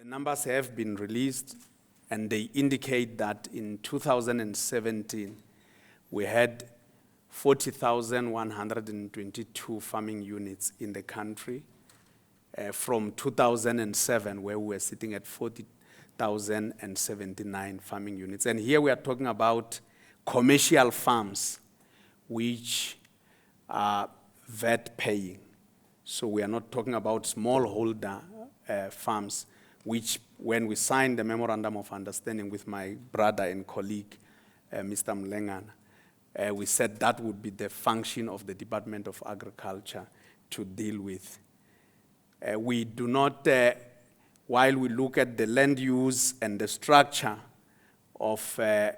The numbers have been released, and they indicate that in 2017, we had 40,122 farming units in the country, from 2007, where we were sitting at 40,079 farming units. And here we are talking about commercial farms, which are VAT paying. So we are not talking about smallholder farms, which when we signed the Memorandum of Understanding with my brother and colleague, Mr. Mlengana, we said that would be the function of the Department of Agriculture to deal with. We do not, while we look at the land use and the structure of the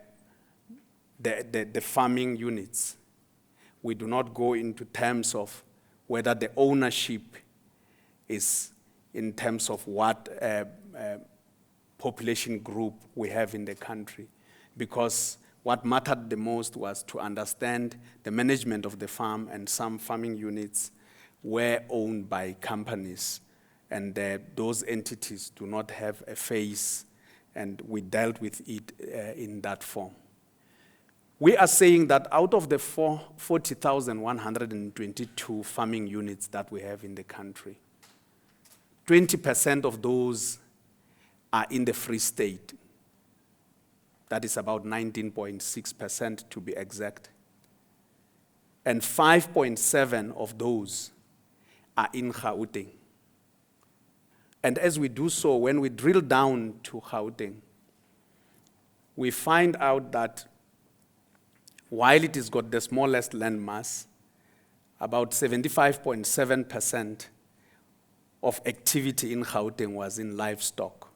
farming units, we do not go into terms of whether the ownership is in terms of what population group we have in the country, because what mattered the most was to understand the management of the farm, and some farming units were owned by companies, and those entities do not have a face, and we dealt with it in that form. We are saying that out of the 40,122 farming units that we have in the country, 20% of those are in the Free State. That is about 19.6% to be exact. And 5.7 of those are in Gauteng. And as we do so, when we drill down to Gauteng, we find out that while it has got the smallest land mass, about 75.7% of activity in Gauteng was in livestock,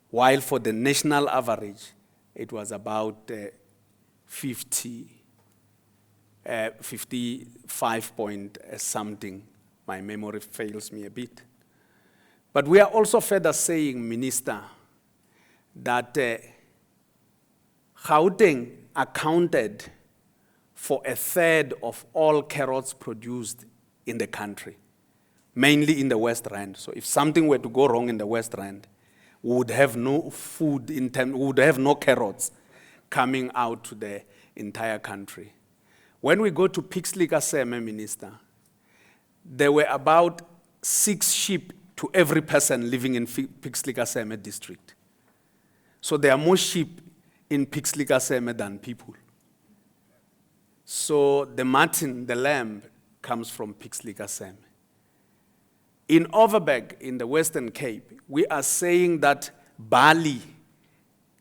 while for the national average, it was about 55 point something. My memory fails me a bit. But we are also further saying, Minister, that Gauteng accounted for a third of all carrots produced in the country, mainly in the West Rand. So if something were to go wrong in the West Rand, we would have no food, we would have no carrots coming out to the entire country. When we go to Pixlika-Seme, Minister, there were about 6 sheep to every person living in Pixlika-Seme district. So there are more sheep in Pixlika-Seme than people. So the marten, the lamb, comes from Pixlika-Seme. In Overberg, in the Western Cape, we are saying that barley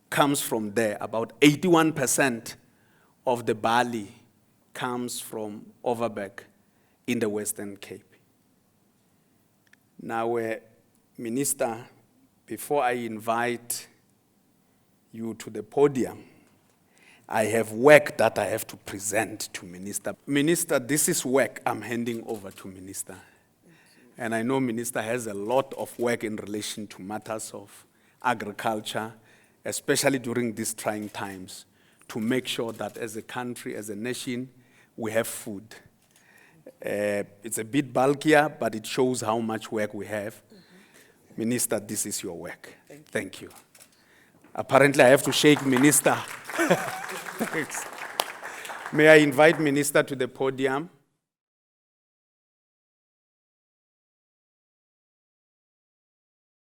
comes from there. About 81% of the barley comes from Overberg in the Western Cape. Now, Minister, before I invite you to the podium, I have work that I have to present to Minister. Minister, this is work I'm handing over to Minister. And I know Minister has a lot of work in relation to matters of agriculture, especially during these trying times, to make sure that as a country, as a nation, we have food. It's a bit bulkier, but it shows how much work we have. Mm-hmm. Minister, this is your work. Thank you. Apparently, I have to shake Minister. Thanks. May I invite Minister to the podium?